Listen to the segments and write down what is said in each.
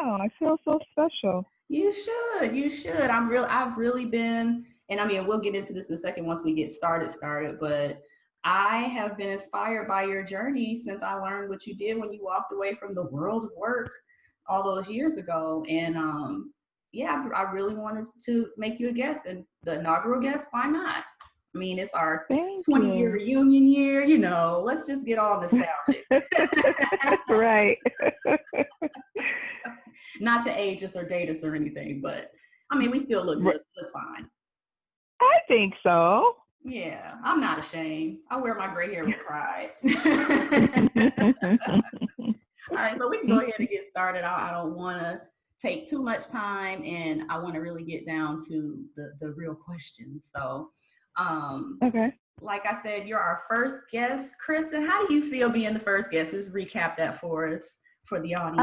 Wow, I feel so special. You should. You should. I've really been, and I mean, we'll get into this in a second once we get started, but I have been inspired by your journey since I learned what you did when you walked away from the world of work all those years ago. And yeah, I really wanted to make you a guest, and the inaugural guest. Why not? I mean, it's our Thank 20-year you. reunion year. Let's just get all nostalgic. Right. Not to age us or date us or anything, but I mean, we still look good. So it's fine. I think so. Yeah, I'm not ashamed. I wear my gray hair with pride. All right, so we can go ahead and get started. I don't want to take too much time, and I want to really get down to the real questions. So, Okay. like I said, you're our first guest, Christen. How do you feel being the first guest? Just recap that for us, for the audience.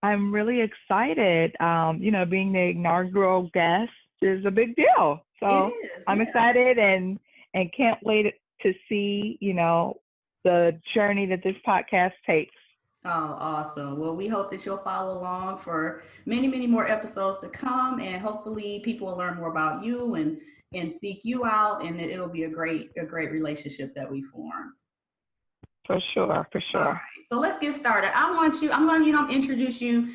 I'm really excited. Being the inaugural guest is a big deal. It So is, I'm yeah. excited and can't wait to see, the journey that this podcast takes. Oh, awesome. Well, we hope that you'll follow along for many, many more episodes to come, and hopefully people will learn more about you and seek you out, and it'll be a great relationship that we formed. For sure, for All sure. right. So let's get started. I'm going to introduce you.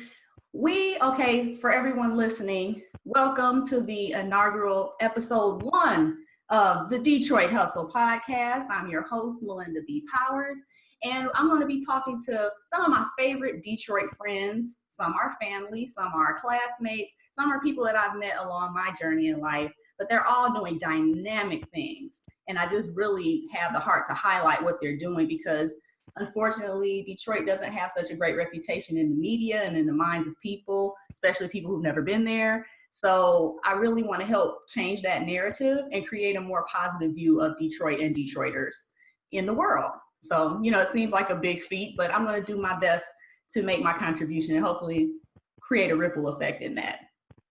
For everyone listening, welcome to the inaugural episode 1 of the Detroit Hustle podcast. I'm your host, Melinda B. Powers, and I'm going to be talking to some of my favorite Detroit friends. Some are family, some are classmates, some are people that I've met along my journey in life, but they're all doing dynamic things. And I just really have the heart to highlight what they're doing because unfortunately, Detroit doesn't have such a great reputation in the media and in the minds of people, especially people who've never been there. So I really want to help change that narrative and create a more positive view of Detroit and Detroiters in the world. So, it seems like a big feat, but I'm going to do my best to make my contribution and hopefully create a ripple effect in that.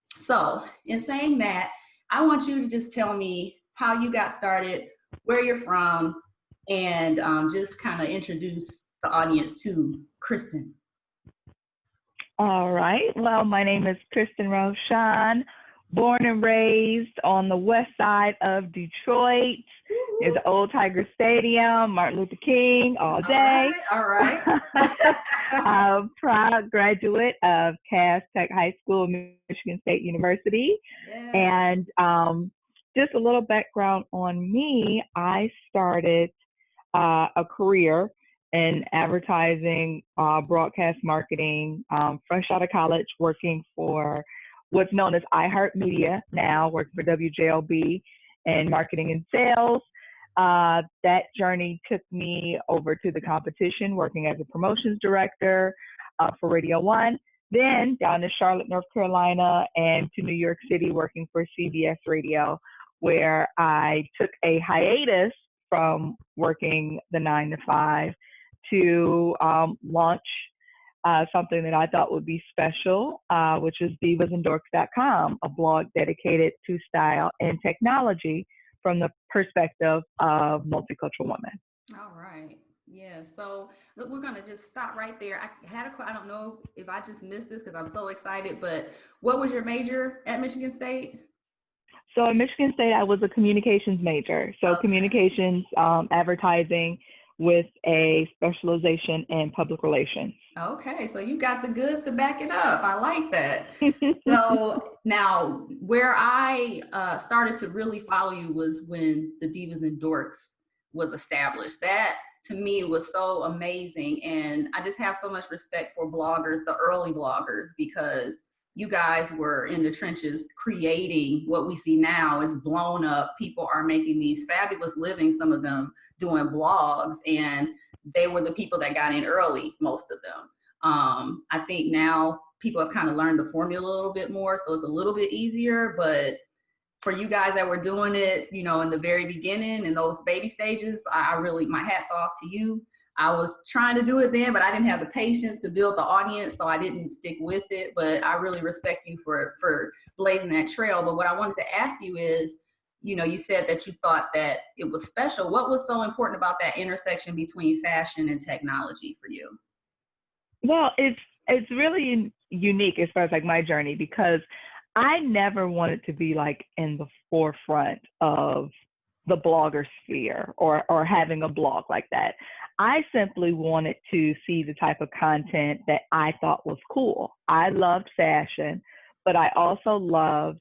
So in saying that, I want you to just tell me how you got started, where you're from, and just kind of introduce the audience to Christen. All right. Well, my name is Christen Rochon, born and raised on the west side of Detroit. There's Old Tiger Stadium, Martin Luther King all day. All right. I'm a proud graduate of Cass Tech High School, Michigan State University. Yeah. And just a little background on me, I started a career in advertising, broadcast marketing, fresh out of college, working for what's known as iHeartMedia now, working for WJLB in marketing and sales. That journey took me over to the competition, working as a promotions director for Radio 1, then down to Charlotte, North Carolina, and to New York City, working for CBS Radio, where I took a hiatus from working the 9 to 5 to launch something that I thought would be special, which is divasanddorks.com, a blog dedicated to style and technology from the perspective of multicultural women. All right. Yeah. So look, we're going to just stop right there. I don't know if I just missed this because I'm so excited, but what was your major at Michigan State? So at Michigan State, I was a communications major. So Okay. Communications, advertising with a specialization in public relations. Okay, so you got the goods to back it up. I like that. So now where I started to really follow you was when the Divas and Dorks was established. That to me was so amazing. And I just have so much respect for bloggers, the early bloggers, because you guys were in the trenches creating what we see now is blown up. People are making these fabulous livings, some of them doing blogs, and they were the people that got in early, most of them. I think now people have kind of learned the formula a little bit more, so it's a little bit easier, but for you guys that were doing it, in the very beginning, in those baby stages, I really, my hat's off to you. I was trying to do it then, but I didn't have the patience to build the audience, so I didn't stick with it, but I really respect you for blazing that trail. But what I wanted to ask you is, you said that you thought that it was special. What was so important about that intersection between fashion and technology for you? Well, it's really unique as far as like my journey, because I never wanted to be like in the forefront of the blogger sphere or having a blog like that. I simply wanted to see the type of content that I thought was cool. I loved fashion, but I also loved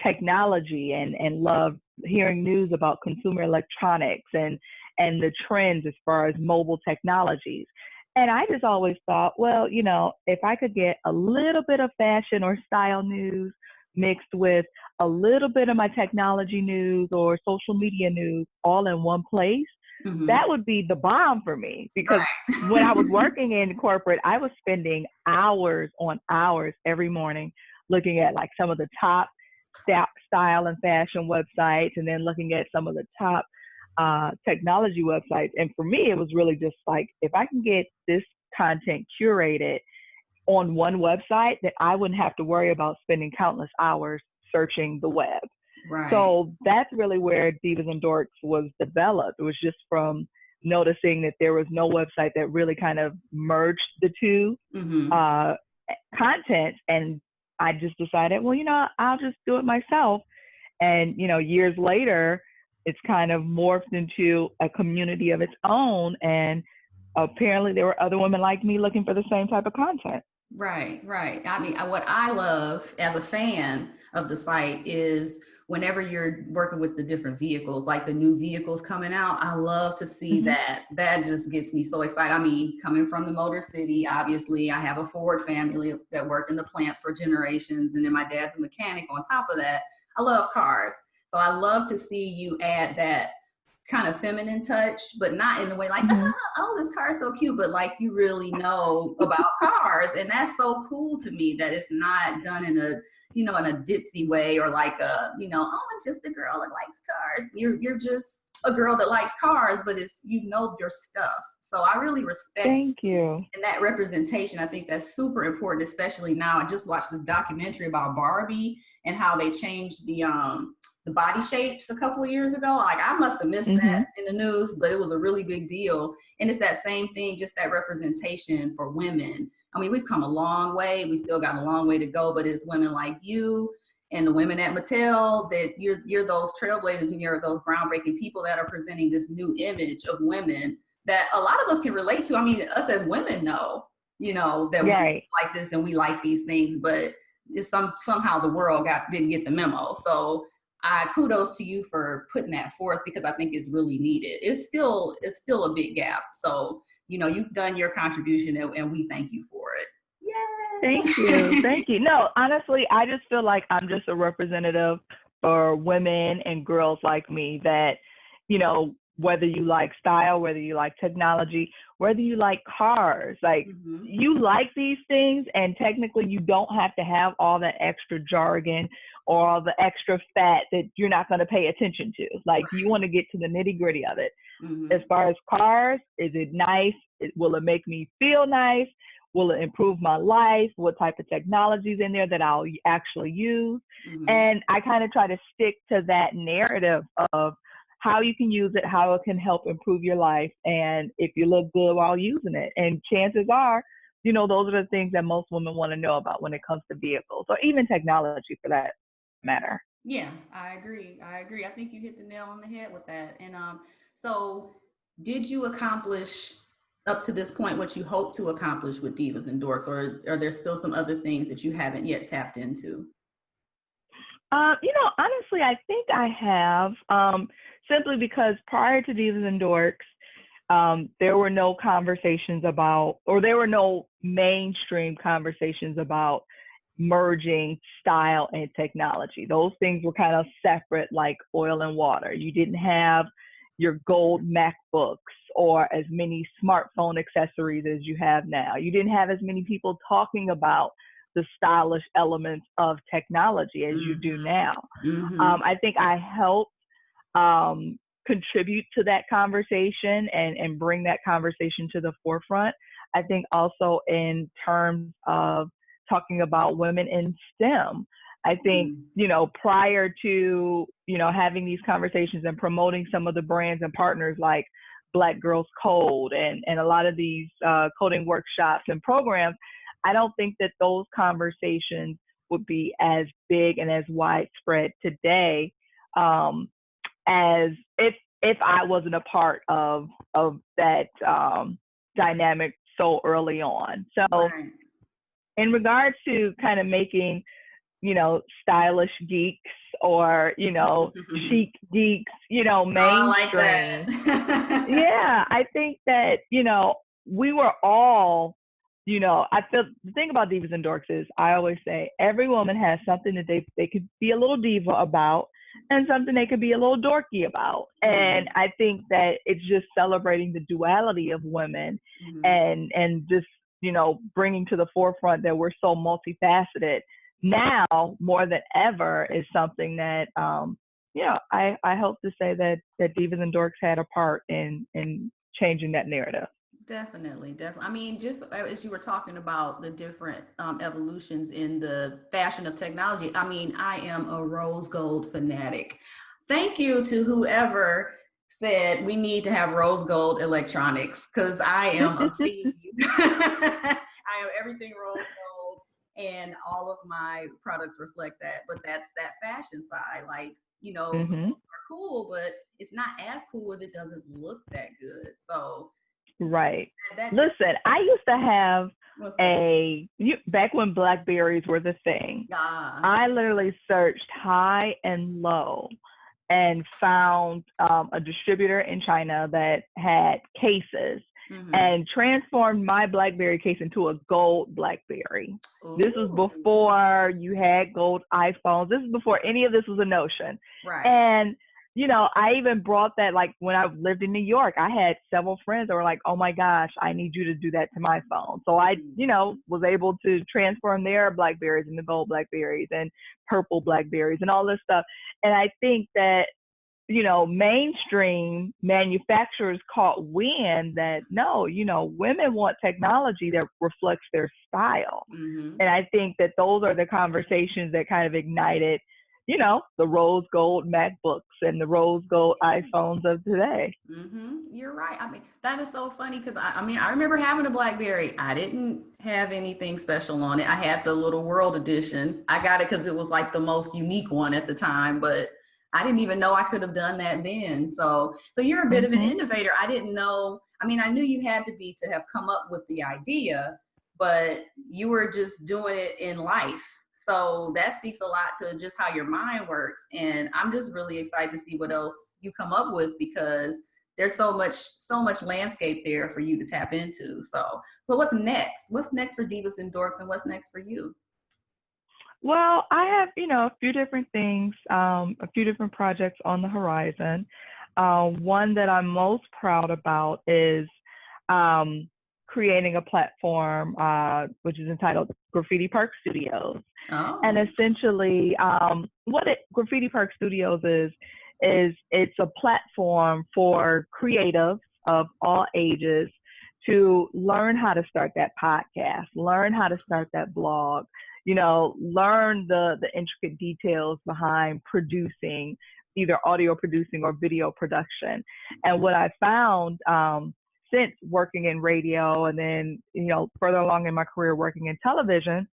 technology and loved hearing news about consumer electronics and the trends as far as mobile technologies. And I just always thought, well, if I could get a little bit of fashion or style news mixed with a little bit of my technology news or social media news all in one place, Mm-hmm. that would be the bomb for me. Because when I was Right. working in corporate, I was spending hours on hours every morning looking at like some of the top style and fashion websites, and then looking at some of the top technology websites. And for me, it was really just like, if I can get this content curated on one website, then I wouldn't have to worry about spending countless hours searching the web. Right. So that's really where Divas and Dorks was developed. It was just from noticing that there was no website that really kind of merged the two Mm-hmm. uh, content. And I just decided, well, I'll just do it myself. And, years later, it's kind of morphed into a community of its own. And apparently there were other women like me looking for the same type of content. Right, right. I mean, what I love as a fan of the site is whenever you're working with the different vehicles, like the new vehicles coming out, I love to see Mm-hmm. that. That just gets me so excited. I mean, coming from the Motor City, obviously, I have a Ford family that worked in the plant for generations, and then my dad's a mechanic on top of that. I love cars. So I love to see you add that kind of feminine touch, but not in the way like, Mm-hmm. oh, this car is so cute, but like you really know about cars. And that's so cool to me that it's not done in a, in a ditzy way or like a, oh, I'm just a girl that likes cars. You're just a girl that likes cars, but it's, your stuff. So I really respect Thank you. and that representation. I think that's super important, especially now. I just watched this documentary about Barbie and how they changed the body shapes a couple of years ago. Like I must have missed that Mm-hmm. in the news, but it was a really big deal. And it's that same thing, just that representation for women. I mean, we've come a long way. We still got a long way to go, but it's women like you and the women at Mattel that you're those trailblazers and you're those groundbreaking people that are presenting this new image of women that a lot of us can relate to. I mean, us as women know, that we Right. like this and we like these things, but it's somehow the world didn't get the memo. So I kudos to you for putting that forth because I think it's really needed. It's still a big gap. So, you've done your contribution and we thank you for it. Thank you. Yay. Thank you. No, honestly, I just feel like I'm just a representative for women and girls like me that, whether you like style, whether you like technology, whether you like cars, like Mm-hmm. you like these things, and technically you don't have to have all that extra jargon or all the extra fat that you're not going to pay attention to. Like you want to get to the nitty gritty of it. As Mm-hmm. far as cars, is it nice? Will it make me feel nice? Will it improve my life? What type of technology is in there that I'll actually use? Mm-hmm. And I kind of try to stick to that narrative of how you can use it, how it can help improve your life, and if you look good while using it. And chances are, those are the things that most women want to know about when it comes to vehicles or even technology for that matter. Yeah, I agree. I think you hit the nail on the head with that. And so did you accomplish up to this point what you hope to accomplish with Divas and Dorks, or are there still some other things that you haven't yet tapped into? Honestly, I think I have, simply because prior to Divas and Dorks, there were no conversations about, or there were no mainstream conversations about merging style and technology. Those things were kind of separate, like oil and water. You didn't have your gold MacBooks or as many smartphone accessories as you have now. You didn't have as many people talking about the stylish elements of technology as you do now. Mm-hmm. I think I helped contribute to that conversation and bring that conversation to the forefront. I think also in terms of talking about women in STEM. I think, Mm-hmm. Prior to, having these conversations and promoting some of the brands and partners like Black Girls Code and a lot of these coding workshops and programs, I don't think that those conversations would be as big and as widespread today, as if I wasn't a part of that dynamic so early on. So Right. in regard to kind of making, stylish geeks or, chic geeks, Oh, I like mainstream. that. Yeah, I think that, we were all, I feel the thing about divas and dorks is I always say every woman has something that they could be a little diva about and something they could be a little dorky about. And I think that it's just celebrating the duality of women and just, bringing to the forefront that we're so multifaceted now more than ever is something that, I hope to say that divas and dorks had a part in changing that narrative. Definitely, definitely. I mean, just as you were talking about the different evolutions in the fashion of technology, I mean, I am a rose gold fanatic. Thank you to whoever said we need to have rose gold electronics because I am a fiend. I am everything rose gold, and all of my products reflect that. But that's that fashion side. Like, rose Hmm. are cool, but it's not as cool if it doesn't look that good. So Right. that Listen, I used to have what's that? back when Blackberries were the thing, Ah, I literally searched high and low and found a distributor in China that had cases mm-hmm. and transformed my BlackBerry case into a gold BlackBerry. This was Ooh, before you had gold iPhones. This is before any of this was a notion. right. And I even brought that, like when I lived in New York, I had several friends that were like, oh my gosh, I need you to do that to my phone. So I, Mm. was able to transform their Blackberries into gold Blackberries and purple Blackberries and all this stuff. And I think that, mainstream manufacturers caught wind that no, women want technology that reflects their style. Mm-hmm. And I think that those are the conversations that kind of ignited, the rose gold MacBooks and the rose gold iPhones of today. Mm-hmm. You're right. I mean, that is so funny because I mean, I remember having a BlackBerry. I didn't have anything special on it. I had the little World Edition. I got it because it was like the most unique one at the time, but I didn't even know I could have done that then. So you're a bit of an Hmm. innovator. I didn't know. I mean, I knew you had to be to have come up with the idea, but you were just doing it in life. So that speaks a lot to just how your mind works. And I'm just really excited to see what else you come up with because there's so much landscape there for you to tap into. So what's next? What's next for Divas and Dorks, and what's next for you? Well, I have, a few different things, a few different projects on the horizon. One that I'm most proud about is um, creating a platform which is entitled Graffiti Park Studios. And Oh. essentially, Graffiti Park Studios is it's a platform for creatives of all ages to learn how to start that podcast, learn how to start that blog, learn the intricate details behind producing either audio producing or video production. And what I found since working in radio and then, further along in my career working in television,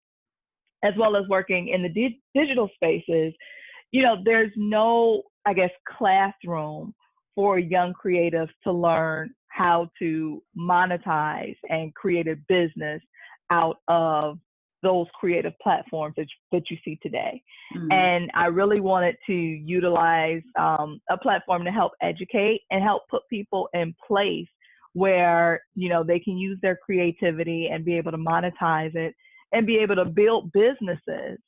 as well as working in the digital spaces, there's no, I guess, classroom for young creatives to learn how to monetize and create a business out of those creative platforms that you see today. Mm. And I really wanted to utilize a platform to help educate and help put people in place where, they can use their creativity and be able to monetize it and be able to build businesses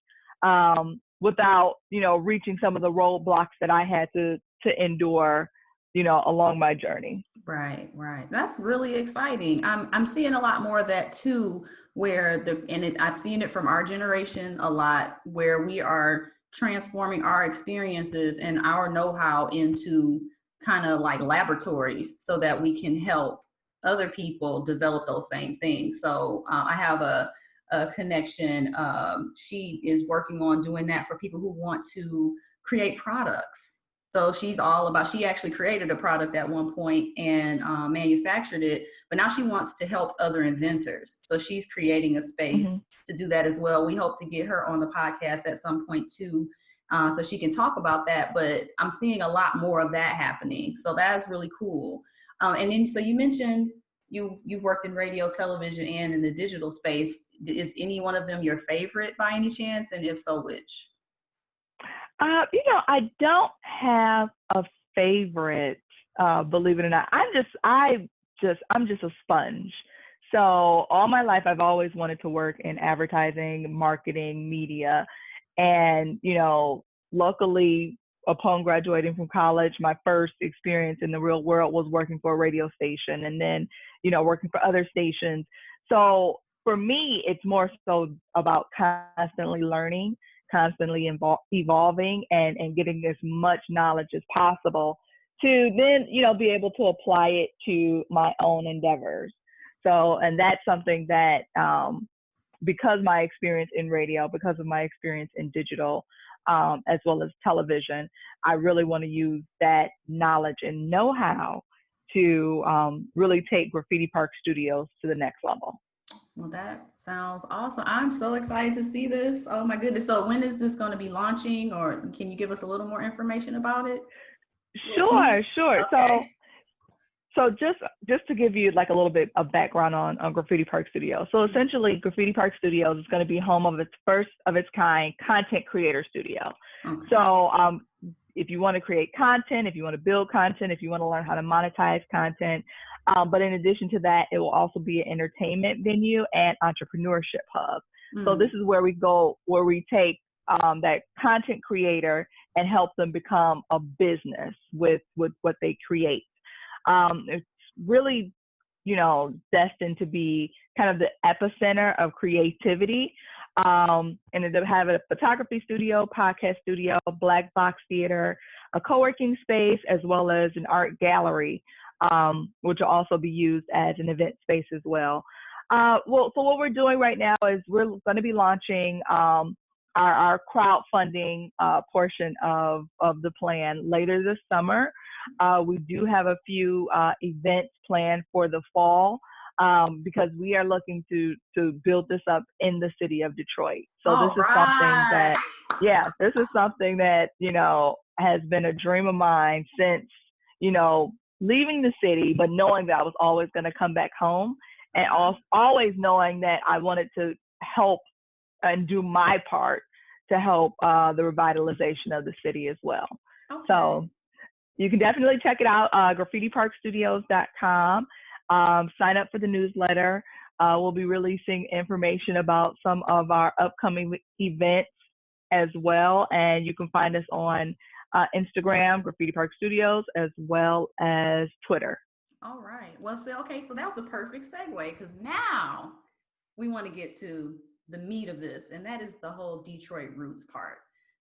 without, reaching some of the roadblocks that I had to endure, along my journey. Right, right. That's really exciting. I'm seeing a lot more of that too, where I've seen it from our generation a lot, where we are transforming our experiences and our know-how into kind of like laboratories so that we can help other people develop those same things. So I have a connection. She is working on doing that for people who want to create products. So she's all about, she actually created a product at one point and manufactured it, but now she wants to help other inventors. So she's creating a space Mm-hmm. to do that as well. We hope to get her on the podcast at some point too, so she can talk about that. But I'm seeing a lot more of that happening. So that's really cool. And then, so you mentioned you've worked in radio, television, and in the digital space. Is any one of them your favorite by any chance? And if so, which? I don't have a favorite, believe it or not. I'm just a sponge. So all my life, I've always wanted to work in advertising, marketing, media. And, luckily, upon graduating from college, my first experience in the real world was working for a radio station and then, working for other stations. So for me, it's more so about constantly learning, constantly evolving, and getting as much knowledge as possible to then, be able to apply it to my own endeavors. So, and that's something that, because my experience in radio, because of my experience in digital, as well as television, I really want to use that knowledge and know-how to really take Graffiti Park Studios to the next level. Well, that sounds awesome. I'm so excited to see this. Oh my goodness. So when is this going to be launching, or can you give us a little more information about it? Sure. Okay. So just to give you like a little bit of background on Graffiti Park Studios. So essentially, Graffiti Park Studios is going to be home of its first of its kind content creator studio. Okay. So if you want to create content, if you want to build content, if you want to learn how to monetize content, but in addition to that, it will also be an entertainment venue and entrepreneurship hub. So this is where we take that content creator and help them become a business with what they create. It's really, destined to be kind of the epicenter of creativity. And they have a photography studio, podcast studio, black box theater, a co-working space, as well as an art gallery, which will also be used as an event space as well. So what we're doing right now is we're going to be launching our crowdfunding portion of the plan later this summer. We do have a few events planned for the fall because we are looking to build this up in the city of Detroit. So this is something that, has been a dream of mine since, leaving the city, but knowing that I was always going to come back home, and always knowing that I wanted to help and do my part to help the revitalization of the city as well. Okay. So you can definitely check it out, graffitiparkstudios.com. Sign up for the newsletter. We'll be releasing information about some of our upcoming events as well. And you can find us on Instagram, Graffiti Park Studios, as well as Twitter. All right. Well, so that was the perfect segue, because now we want to get to the meat of this, and that is the whole Detroit roots part.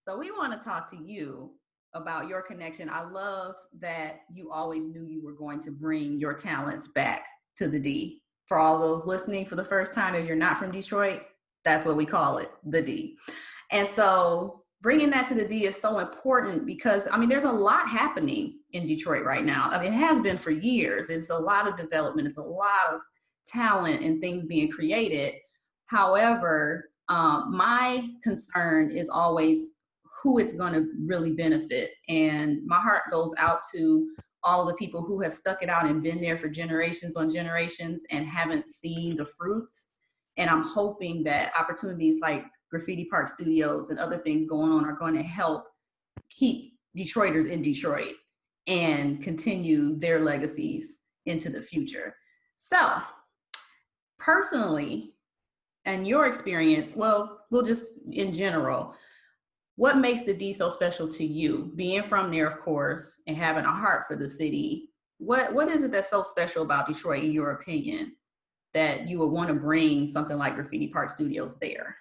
So we want to talk to you about your connection. I love that you always knew you were going to bring your talents back to the D. For all those listening for the first time, if you're not from Detroit, that's what we call it, the D. And so bringing that to the D is so important because, there's a lot happening in Detroit right now. It has been for years. It's a lot of development. It's a lot of talent and things being created. However, my concern is always who it's going to really benefit. And my heart goes out to all the people who have stuck it out and been there for generations on generations and haven't seen the fruits. And I'm hoping that opportunities like Graffiti Park Studios and other things going on are going to help keep Detroiters in Detroit and continue their legacies into the future. So personally, and your experience, we'll just in general, what makes the D so special to you? Being from there, of course, and having a heart for the city, what is it that's so special about Detroit, in your opinion, that you would want to bring something like Graffiti Park Studios there?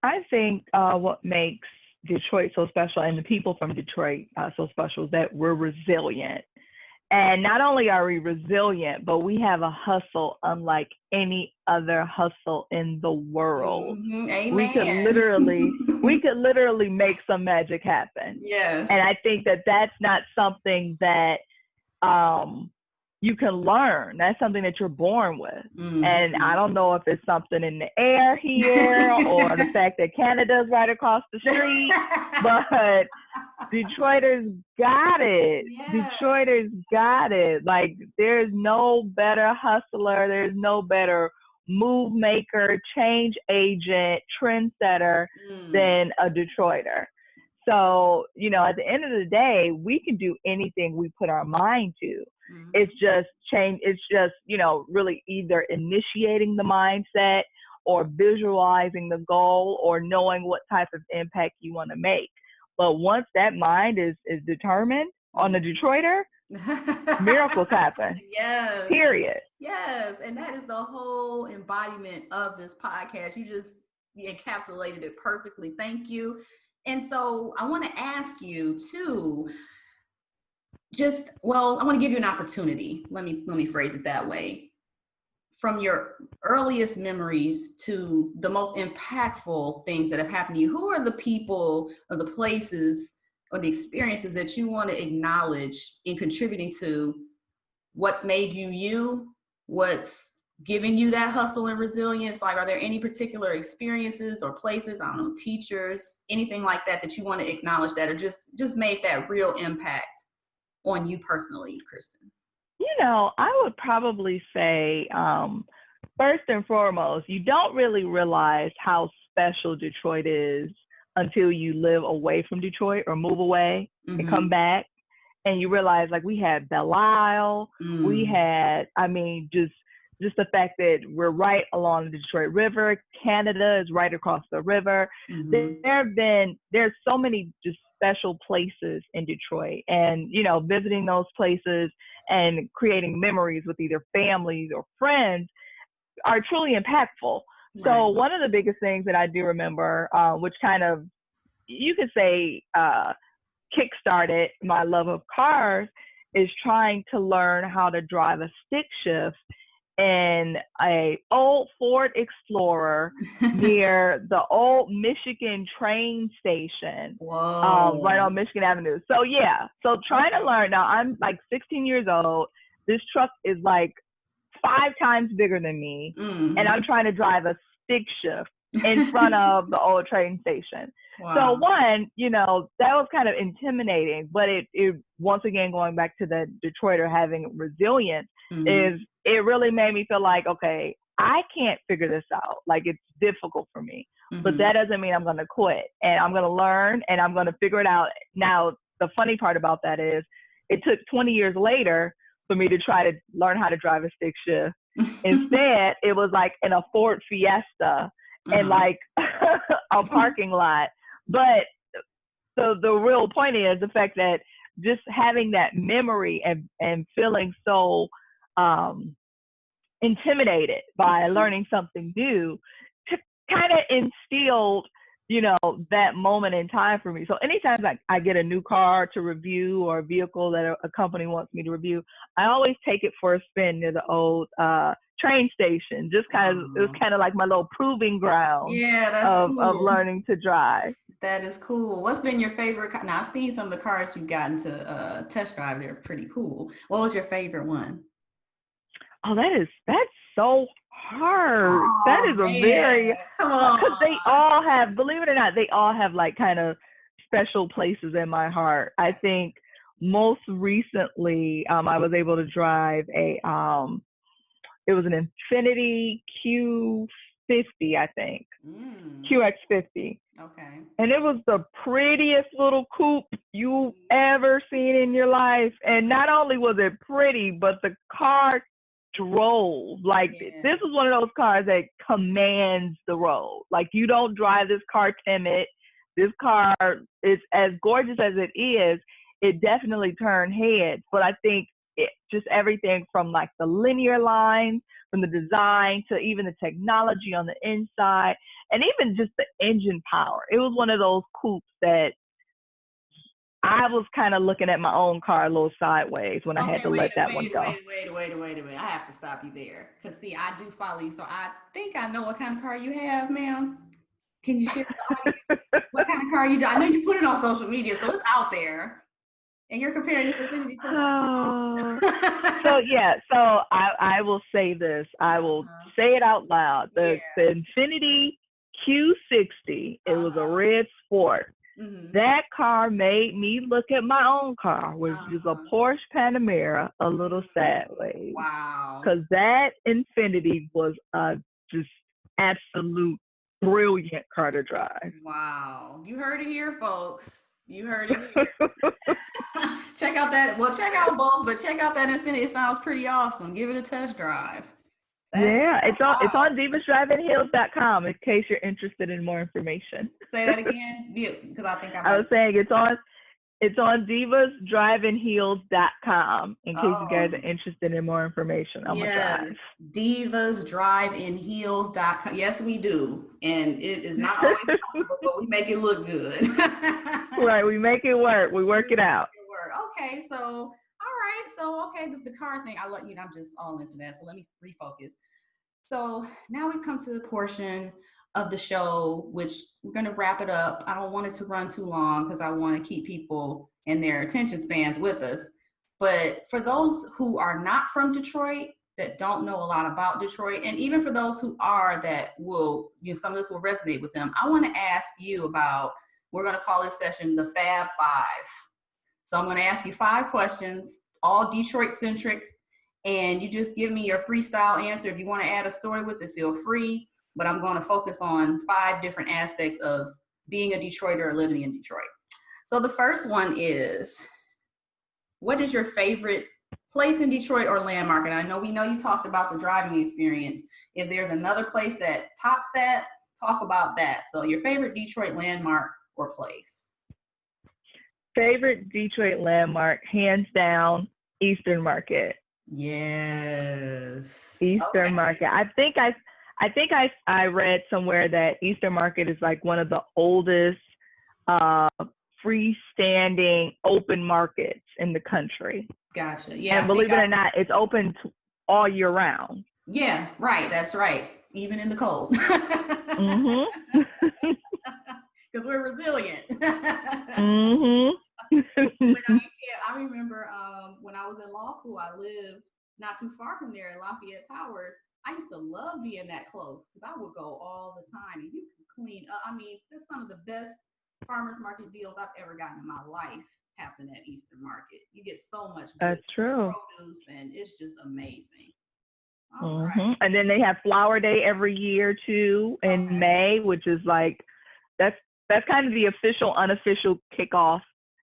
I think what makes Detroit so special, and the people from Detroit so special, is that we're resilient. And not only are we resilient, but we have a hustle unlike any other hustle in the world. We could literally make some magic happen. Yes. And I think that that's not something that you can learn. That's something that you're born with. And I don't know if it's something in the air here or the fact that Canada's right across the street, but Detroiters got it. Yes. Detroiters got it. Like, there's no better hustler. There's no better move maker, change agent, trendsetter than a Detroiter. So, at the end of the day, we can do anything we put our mind to. It's just really either initiating the mindset or visualizing the goal or knowing what type of impact you want to make. But once that mind is determined on the Detroiter, miracles happen. Yes. Period. Yes. And that is the whole embodiment of this podcast. You just encapsulated it perfectly. Thank you. And so I want to ask you too, I want to give you an opportunity. Let me phrase it that way. From your earliest memories to the most impactful things that have happened to you, who are the people or the places or the experiences that you want to acknowledge in contributing to what's made you, what's giving you that hustle and resilience? Like, are there any particular experiences or places, I don't know, teachers, anything like that you want to acknowledge that are just made that real impact on you personally, Christen? I would probably say, first and foremost, you don't really realize how special Detroit is until you live away from Detroit or move away and come back. And you realize, like, we had Belle Isle, we had, just the fact that we're right along the Detroit River. Canada is right across the river. There's so many just special places in Detroit, and visiting those places and creating memories with either families or friends are truly impactful. Right. So one of the biggest things that I do remember, which kind of, you could say, kickstarted my love of cars, is trying to learn how to drive a stick shift in a old Ford Explorer near the old Michigan train station, right on Michigan Avenue. So trying to learn. Now I'm like 16 years old. This truck is like 5 times bigger than me, and I'm trying to drive a stick shift in front of the old train station. Wow. So one, that was kind of intimidating, but it once again, going back to the Detroiter having resilience, is it really made me feel like, okay, I can't figure this out. Like, it's difficult for me, but that doesn't mean I'm going to quit, and I'm going to learn and I'm going to figure it out. Now, the funny part about that is it took 20 years later for me to try to learn how to drive a stick shift. Instead, it was like in a Ford Fiesta and like a parking lot. But the real point is the fact that just having that memory and feeling so intimidated by learning something new kind of instilled, that moment in time for me. So anytime I get a new car to review or a vehicle that a company wants me to review, I always take it for a spin near the old train station. Just kind of, it was kind of like my little proving ground of learning to drive. That is cool. What's been your favorite car? Now, I've seen some of the cars you've gotten to test drive. They're pretty cool. What was your favorite one? Oh, that's so hard. That is because they all have, believe it or not, they all have like kind of special places in my heart. I think most recently, I was able to drive it was an Infiniti Q50, I think. QX50. Okay. And it was the prettiest little coupe you've ever seen in your life. And not only was it pretty, but the car drove. Like, this is one of those cars that commands the road. Like, you don't drive this car timid. This car is as gorgeous as it is. It definitely turned heads. But I think just everything from like the linear lines, from the design to even the technology on the inside, and even just the engine power. It was one of those coupes that I was kind of looking at my own car a little sideways when I had Okay, to let that one go. wait a minute. I have to stop you there. Because, see, I do follow you. So I think I know what kind of car you have, ma'am. Can you share with the audience what kind of car you do? I know you put it on social media, so it's out there. And you're comparing this Infiniti to what? So I will say this. I will say it out loud. The Infiniti Q60, it was a red sport. Mm-hmm. That car made me look at my own car, which is a Porsche Panamera, a little sideways. Wow. Because that Infiniti was a just absolute brilliant car to drive. Wow. You heard it here, folks. You heard it here. Check out both, but check out that Infiniti. It sounds pretty awesome. Give it a test drive. It's on divasdrivingheels.com in case you're interested in more information. Say that again, because I think I was saying it's on divasdrivingheels.com in case you guys are interested in more information on my drive. divasdrivingheels.com. Yes, we do, and it is not always comfortable, but we make it look good. Right, we make it work. We work it out. Okay, so all right, so the car thing. I'm just all into that. So let me refocus. So now we've come to the portion of the show, which we're going to wrap it up. I don't want it to run too long because I want to keep people and their attention spans with us. But for those who are not from Detroit, that don't know a lot about Detroit, and even for those who are, that will, some of this will resonate with them, I want to ask you about, we're going to call this session the Fab Five. So I'm going to ask you 5 questions, all Detroit centric, and you just give me your freestyle answer. If you want to add a story with it, feel free. But I'm going to focus on 5 different aspects of being a Detroiter or living in Detroit. So the first one is, what is your favorite place in Detroit or landmark? And I know we know you talked about the driving experience. If there's another place that tops that, talk about that. So your favorite Detroit landmark or place. Favorite Detroit landmark, hands down, Eastern Market. Yes. Eastern Market. I think I read somewhere that Eastern Market is like one of the oldest freestanding open markets in the country. Gotcha. Yeah. And believe it or not, it's open all year round. Yeah, right. That's right. Even in the cold. Mm-hmm. Because we're resilient. Mm-hmm. I remember when I was in law school, I lived not too far from there in Lafayette Towers. I used to love being that close because I would go all the time, and you can clean up. I mean, there's some of the best farmers market deals I've ever gotten in my life happen at Eastern Market. You get so much good produce, and it's just amazing. All right. And then they have Flower Day every year too in May, which is like that's kind of the official, unofficial kickoff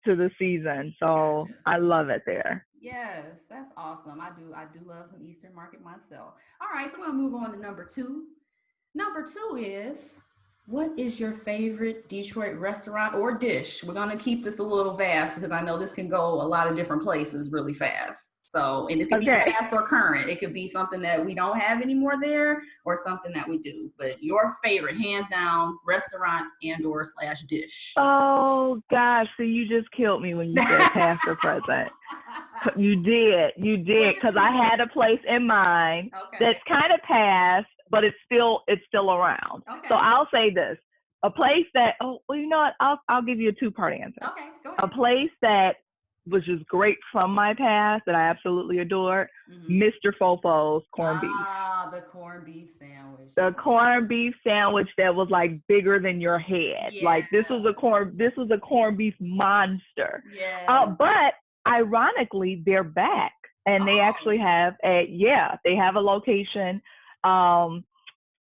to the season. So I love it there. Yes, that's awesome. I do love some Eastern Market myself. All right, so I'm gonna move on to number 2. Number 2 is, what is your favorite Detroit restaurant or dish? We're gonna keep this a little vast because I know this can go a lot of different places really fast. So, and it could be past or current. It could be something that we don't have anymore there or something that we do. But your favorite, hands down, restaurant and or / dish. Oh, gosh. So you just killed me when you said past or present. You did. Because I had a place in mind that's kind of past, but it's still around. So I'll say this. A place that, you know what? I'll give you a 2-part answer. Okay, go ahead. A place that was just great from my past that I absolutely adored, Mr. Fofo's corned beef. Ah, the corned beef sandwich. The corned beef sandwich that was like bigger than your head. Yeah. Like this was a corned beef monster. Yeah. But ironically, they're back, and they actually have they have a location.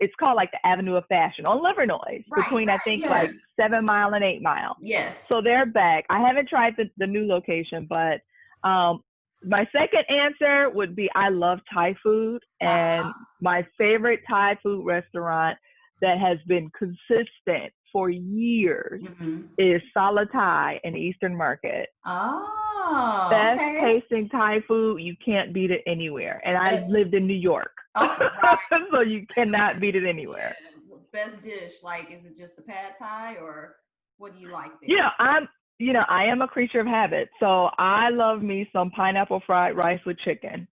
It's called like the Avenue of Fashion on Livernois, between I think like 7 Mile and 8 Mile. Yes. So they're back. I haven't tried the new location, but my second answer would be I love Thai food, and my favorite Thai food restaurant that has been consistent for years is Sala Thai in Eastern Market. Oh, best tasting Thai food. You can't beat it anywhere. And I lived in New York. So you cannot beat it anywhere. Best dish, like, is it just the pad Thai or what do you like there? Yeah, I am a creature of habit. So I love me some pineapple fried rice with chicken.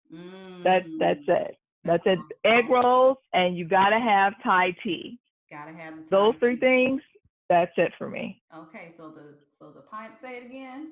That's Mm, it. that's That's it. Egg all. rolls, and you gotta have Thai tea. Gotta have the Those Thai three tea. things, that's it for me. Okay, so the pine. Say it again.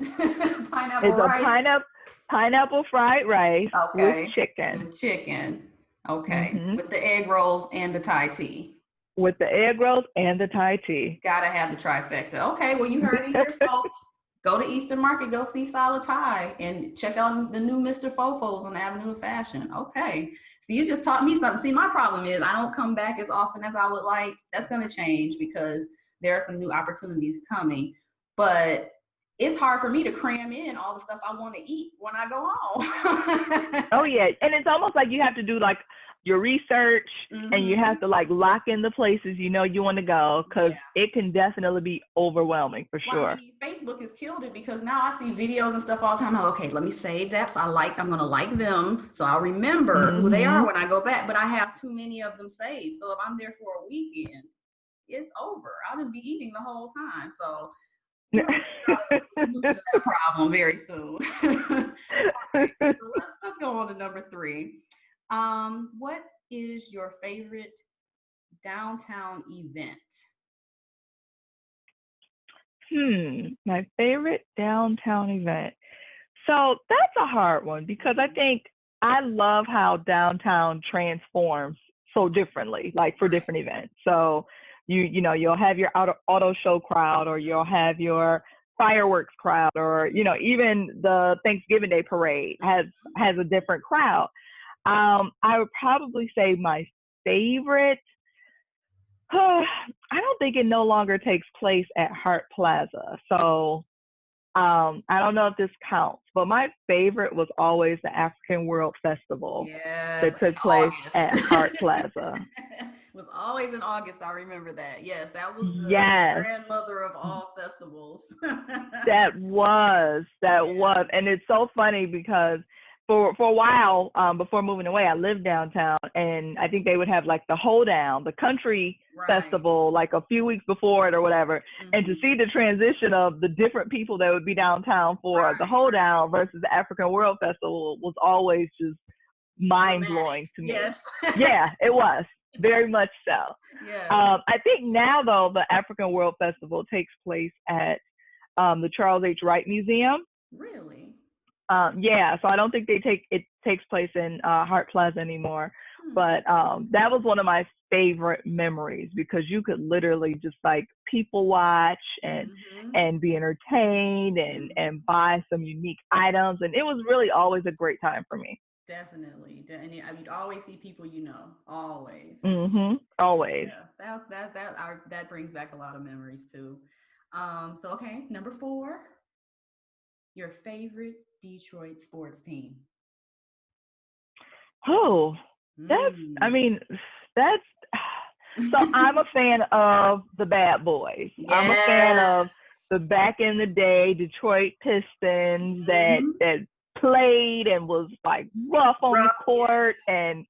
Pineapple It's a rice. pineapple fried rice with Okay, chicken. with chicken. Okay, Hmm with the egg rolls and the Thai tea. With the egg rolls and the Thai tea. Gotta have the trifecta. Okay, well, you heard it here, folks. Go to Eastern Market, go see Solid Thai, and check out the new Mr. Fofos on the Avenue of Fashion. Okay, so you just taught me something. See, my problem is I don't come back as often as I would like. That's going to change because there are some new opportunities coming. But it's hard for me to cram in all the stuff I want to eat when I go home. Oh yeah, and it's almost like you have to do like your research, and you have Hmm. to like lock in the places you want to go, because Yeah. it can definitely be overwhelming for Well, I sure. mean, Facebook has killed it because now I see videos and stuff all the time. Like, okay, let me save that. I'm gonna like them, so I'll remember who they are Hmm when I go back. But I have too many of them saved, so if I'm there for a weekend, it's over. I'll just be eating the whole time. So we're losing that problem very soon. All right, so let's go on to number three. What is your favorite downtown event? My favorite downtown event. So that's a hard one, because I Mhm. think I love how downtown transforms so differently, like for Right. different events. So you'll have your auto show crowd, or you'll have your fireworks crowd, or even the Thanksgiving Day parade Mhm. has a different crowd. I would probably say my favorite. I don't think it no longer takes place at Hart Plaza. So I don't know if this counts, but my favorite was always the African World Festival Yes, that in took place August. at Hart Plaza. It was always in August. I remember that. Yes, that was the Yes, grandmother of all festivals. that was, Yeah, and it's so funny because for a while, before moving away, I lived downtown, and I think they would have like the hoedown, the country right. festival, like a few weeks before it or whatever. And to Hmm. see the transition of the different people that would be downtown for the Right, right. hoedown versus the African World Festival was always just mind Dramatic. blowing to me. Yes. Yeah, it was very much so. Yes. I think now though the African World Festival takes place at the Charles H. Wright Museum. Really? Yeah, so I don't think it takes place in Hart Plaza anymore. Hmm. But that was one of my favorite memories, because you could literally just like people watch Hmm. and be entertained, and Hmm. buy some unique items, and it was really always a great time for me. Definitely. And you'd always see people you know. Always. Always. Yeah, that brings back a lot of memories too. So okay, number four, your favorite Detroit sports team. Oh, that's, I Mm. mean, that's, so I'm a fan of the Bad Boys. I'm a fan of Yes. the back in the day Detroit Pistons Hmm. that played and was like rough on the Rough, court. And,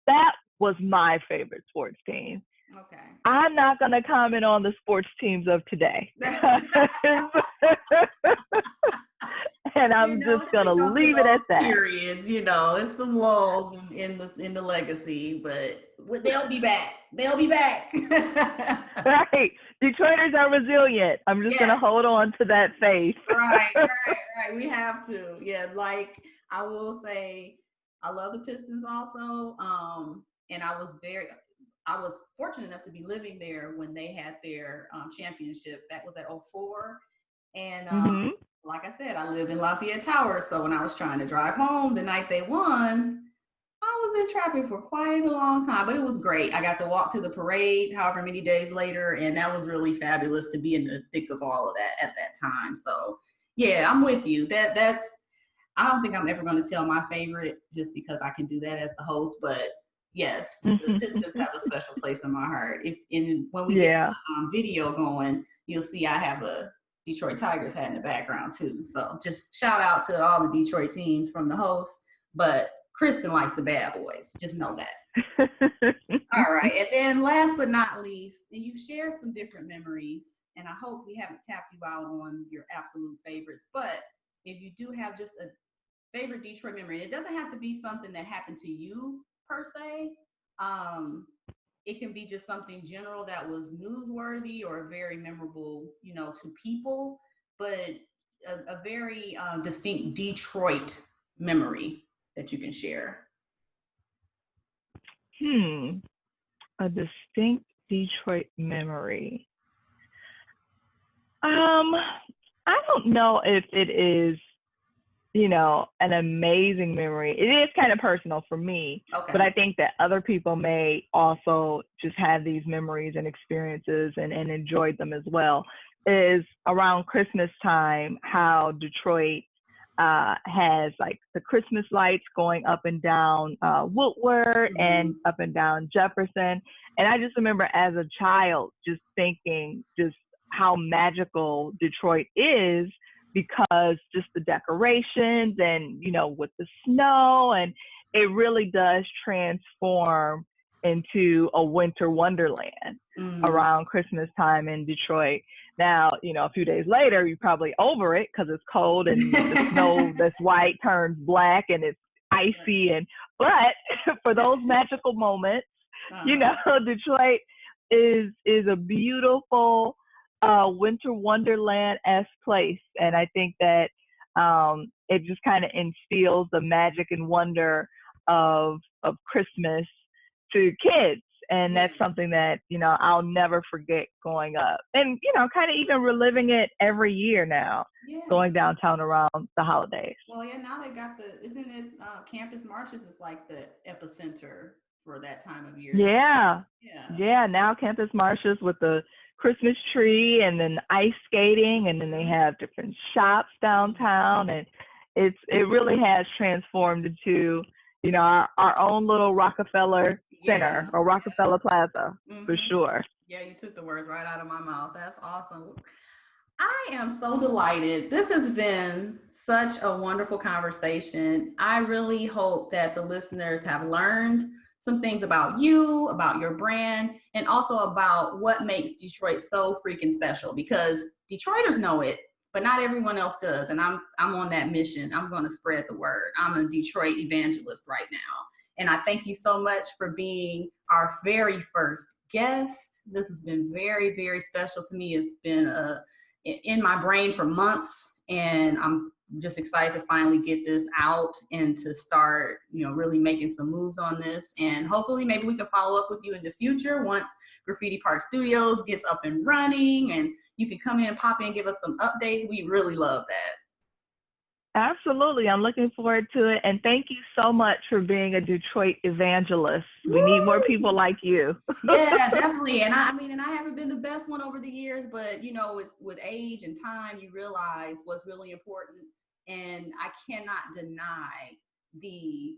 that was my favorite sports team. yeah. Okay. I'm not going to comment on the sports teams of today. And I'm just going to We go through leave it at those that. periods. It's some lulls in the legacy, but they'll be back. They'll be back. Right. Detroiters are resilient. I'm just going to Yes. hold on to that faith. Right, right, right. We have to. Yeah, like I will say I love the Pistons also. And I was fortunate enough to be living there when they had their championship. That was at '04. And Hmm like I said, I lived in Lafayette Tower. So when I was trying to drive home the night they won, I was in traffic for quite a long time, but it was great. I got to walk to the parade however many days later, and that was really fabulous to be in the thick of all of that at that time. So, yeah, I'm with you. That's I don't think I'm ever going to tell my favorite just because I can do that as the host, but yes, the Pistons have a special place in my heart. If and when we get Yeah. the video going, you'll see I have a Detroit Tigers hat in the background too. So just shout out to all the Detroit teams from the host, but Christen likes the bad boys. Just know that. All right. And then last but not least, and you shared some different memories and I hope we haven't tapped you out on your absolute favorites, but if you do have just a favorite Detroit memory, and it doesn't have to be something that happened to you per se. It can be just something general that was newsworthy or very memorable, to people, but a very distinct Detroit memory that you can share. A distinct Detroit memory. I don't know if it is, an amazing memory. It is kind of personal for me, but I think that other people may also just have these memories and experiences and enjoyed them as well. Is around Christmas time, how Detroit has like the Christmas lights going up and down Woodward and up and down Jefferson. And I just remember as a child just thinking just how magical Detroit is, because just the decorations and, with the snow, and it really does transform into a winter wonderland around Christmas time in Detroit. Now, a few days later, you're probably over it because it's cold and the snow that's white turns black and it's icy. But for those magical moments, Detroit is a beautiful winter wonderland-esque place. And I think that it just kind of instills the magic and wonder of Christmas to kids. And that's something that, I'll never forget growing up. And, kind of even reliving it every year now, going downtown around the holidays. Well, now they got isn't it Campus Martius is like the epicenter for that time of year? Yeah, now Campus Martius with the Christmas tree and then ice skating, and then they have different shops downtown, and it really has transformed into our own little Rockefeller Center or Rockefeller Plaza for sure. Yeah, you took the words right out of my mouth. That's awesome. I am so delighted. This has been such a wonderful conversation. I really hope that the listeners have learned some things about you, about your brand, and also about what makes Detroit so freaking special, because Detroiters know it, but not everyone else does. And I'm on that mission. I'm going to spread the word. I'm a Detroit evangelist right now. And I thank you so much for being our very first guest. This has been very, very special to me. It's been in my brain for months, and I'm just excited to finally get this out and to start, really making some moves on this. And hopefully maybe we can follow up with you in the future once Graffiti Park Studios gets up and running, and you can come in, pop in, and give us some updates. We really love that. Absolutely. I'm looking forward to it. And thank you so much for being a Detroit evangelist. We need more people like you. Yeah, definitely. And I haven't been the best one over the years, but with age and time, you realize what's really important. And I cannot deny the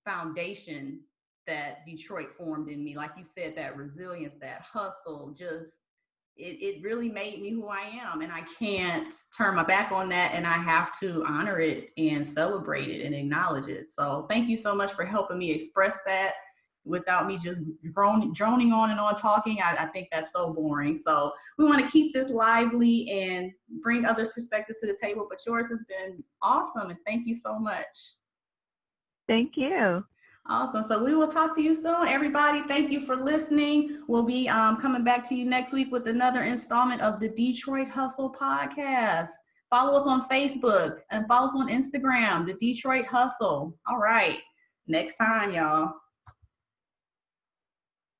foundation that Detroit formed in me. Like you said, that resilience, that hustle, just it really made me who I am, and I can't turn my back on that, and I have to honor it and celebrate it and acknowledge it. So thank you so much for helping me express that without me just droning on and on talking. I think that's so boring. So we want to keep this lively and bring other perspectives to the table, but yours has been awesome, and thank you so much. Thank you. Awesome. So we will talk to you soon, everybody. Thank you for listening. We'll be coming back to you next week with another installment of the Detroit Hustle podcast. Follow us on Facebook and follow us on Instagram, the Detroit Hustle. All right. Next time, y'all.